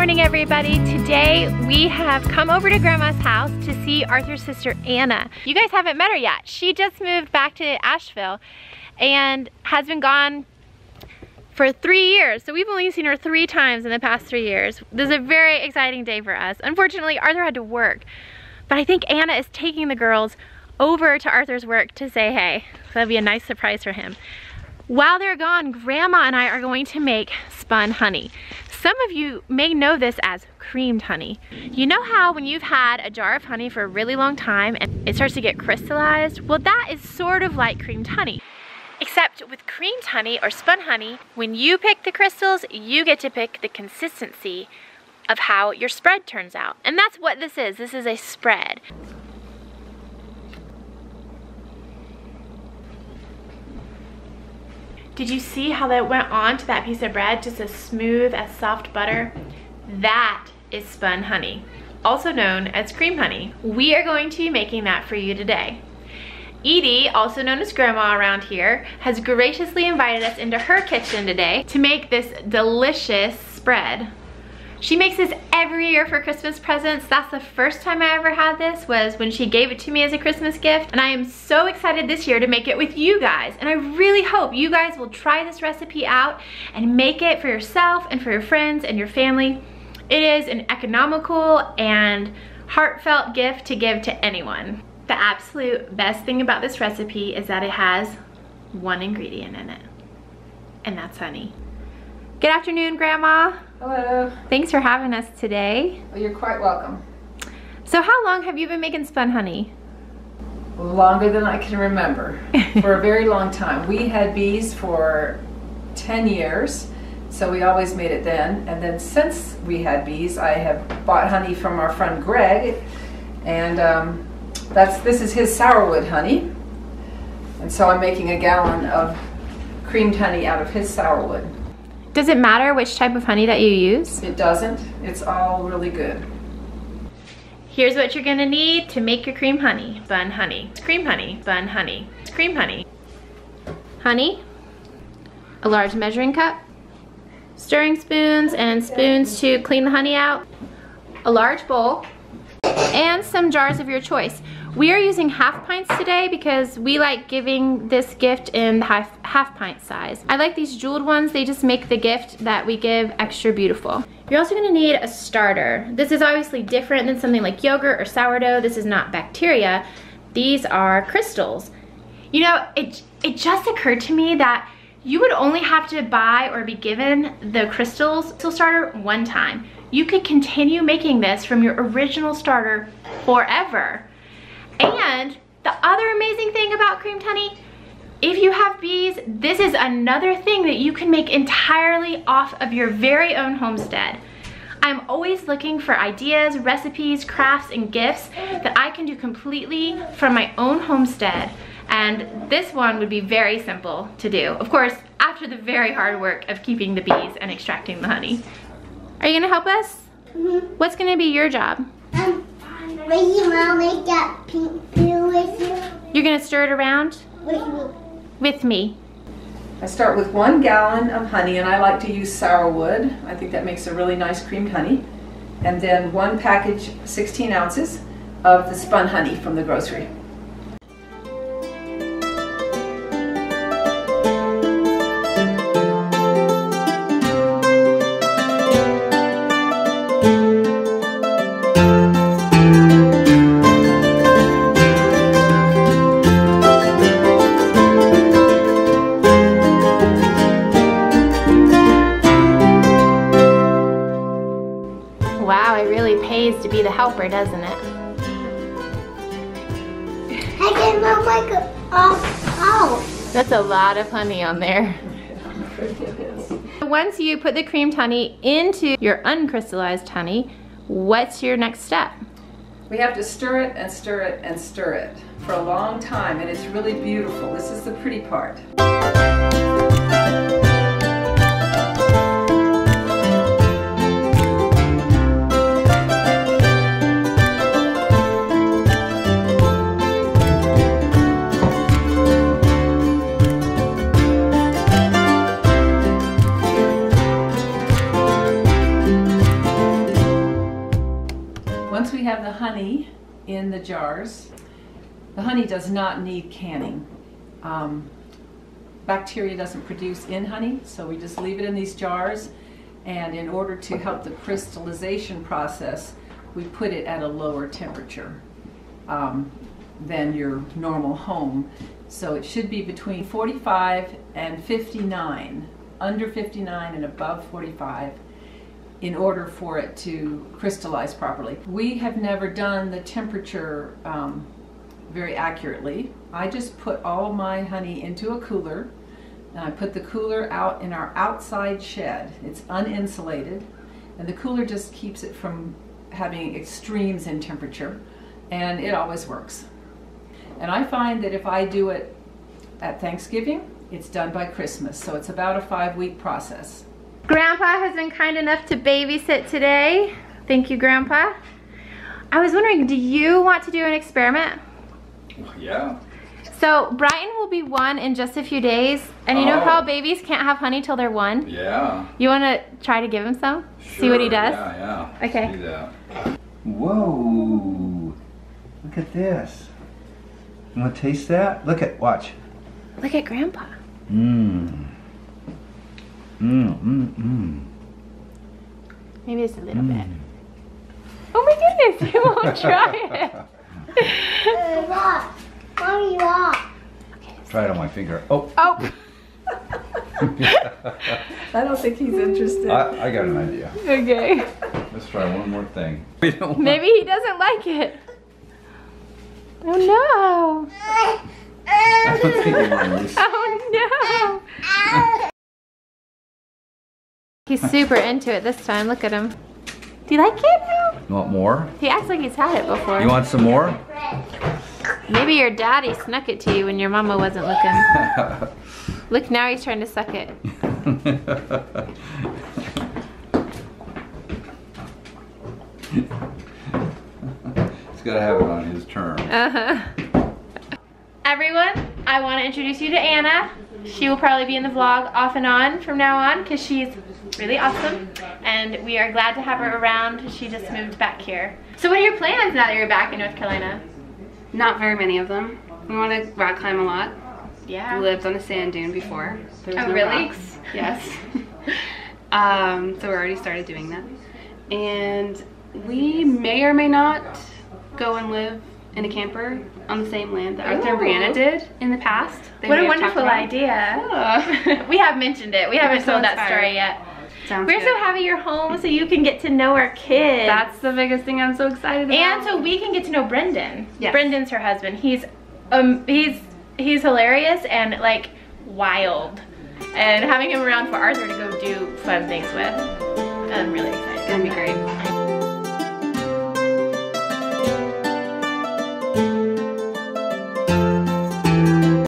morning, everybody. Today we have come over to Grandma's house to see Arthur's sister Anna. You guys haven't met her yet. She just moved back to Asheville and has been gone for 3 years. So we've only seen her 3 times in the past 3 years. This is a very exciting day for us. Unfortunately, Arthur had to work, but I think Anna is taking the girls over to Arthur's work to say hey. So that'll be a nice surprise for him. While they're gone, Grandma and I are going to make spun honey. Some of you may know this as creamed honey. You know how when you've had a jar of honey for a really long time and it starts to get crystallized? Well, that is sort of like creamed honey. Except with creamed honey or spun honey, when you pick the crystals, you get to pick the consistency of how your spread turns out. And that's what this is. This is a spread. Did you see how that went on to that piece of bread, just as smooth as soft butter? That is spun honey, also known as cream honey. We are going to be making that for you today. Edie, also known as Grandma around here, has graciously invited us into her kitchen today to make this delicious spread. She makes this every year for Christmas presents. That's the first time I ever had this, was when she gave it to me as a Christmas gift. And I am so excited this year to make it with you guys. And I really hope you guys will try this recipe out and make it for yourself and for your friends and your family. It is an economical and heartfelt gift to give to anyone. The absolute best thing about this recipe is that it has one ingredient in it, and that's honey. Good afternoon, Grandma. Hello. Thanks for having us today. Well, you're quite welcome. So how long have you been making spun honey? Longer than I can remember. For a very long time. We had bees for 10 years, so we always made it then. And then since we had bees, I have bought honey from our friend Greg, and this is his sourwood honey. And so I'm making a gallon of creamed honey out of his sourwood. Does it matter which type of honey that you use? It doesn't. It's all really good. Here's what you're gonna need to make your cream honey. Spun honey. It's cream honey. Spun honey. It's cream honey. Honey. A large measuring cup. Stirring spoons and spoons to clean the honey out. A large bowl. And some jars of your choice. We are using half pints today because we like giving this gift in the half pint size. I like these jeweled ones. They just make the gift that we give extra beautiful. You're also gonna need a starter. This is obviously different than something like yogurt or sourdough. This is not bacteria. These are crystals. You know, it just occurred to me that you would only have to buy or be given the crystal starter one time. You could continue making this from your original starter forever. And the other amazing thing about creamed honey, if you have bees, this is another thing that you can make entirely off of your very own homestead. I'm always looking for ideas, recipes, crafts, and gifts that I can do completely from my own homestead. And this one would be very simple to do. Of course, after the very hard work of keeping the bees and extracting the honey. Are you gonna help us? Mm-hmm. What's gonna be your job? Will you make that pink peel with you? You're gonna stir it around? With me. With me. I start with 1 gallon of honey, and I like to use sourwood. I think that makes a really nice creamed honey. And then 1 package, 16 ounces of the spun honey from the grocery. Wow, it really pays to be the helper, doesn't it? I can move my out. That's a lot of honey on there. Once you put the creamed honey into your uncrystallized honey, what's your next step? We have to stir it and stir it and stir it for a long time, and it's really beautiful. This is the pretty part. Once we have the honey in the jars, the honey does not need canning. Bacteria doesn't produce in honey, so we just leave it in these jars, and in order to help the crystallization process, we put it at a lower temperature than your normal home. So it should be between 45 and 59, under 59 and above 45, in order for it to crystallize properly. We have never done the temperature very accurately. I just put all my honey into a cooler, and I put the cooler out in our outside shed. It's uninsulated, and the cooler just keeps it from having extremes in temperature, and it always works. And I find that if I do it at Thanksgiving, it's done by Christmas, so it's about a 5-week process. Grandpa has been kind enough to babysit today. Thank you, Grandpa. I was wondering, do you want to do an experiment? Yeah. So Brighton will be 1 in just a few days, and you know how babies can't have honey till they're 1? Yeah. You want to try to give him some? Sure. See what he does? Yeah, yeah. Okay. Do that. Whoa! Look at this. You want to taste that? Watch. Look at Grandpa. Mmm. Mmm, mmm, mmm. Maybe just a little bit. Oh my goodness, you won't try it. Look. Mommy, look. Try it on my finger. Oh. Oh. I don't think he's interested. I got an idea. Okay. Let's try one more thing. Maybe he doesn't like it. Oh no. I don't think he wants. Oh no. He's super into it this time. Look at him. Do you like it? You want more? He acts like he's had it before. You want some more? Maybe your daddy snuck it to you when your mama wasn't looking. Look, now he's trying to suck it. He's got to have it on his terms. Everyone, I want to introduce you to Anna. She will probably be in the vlog off and on from now on because she's really awesome, and we are glad to have her around. She just moved back here. So what are your plans now that you're back in North Carolina? Not very many of them. We want to rock climb a lot. Yeah. We lived on a sand dune before. There was Oh, no really? rocks. Yes. So we already started doing that. And we may or may not go and live in a camper on the same land that Arthur and Brianna did in the past. They What a may have talked wonderful about. idea. We have mentioned it. We haven't so told that inspired. story yet. Sounds We're good. so happy you're home so you can get to know our kids. That's the biggest thing I'm so excited about. And so we can get to know Brendan. Yes. Brendan's her husband. He's hilarious and like wild. And having him around for Arthur to go do fun things with. I'm really excited. It's gonna be great.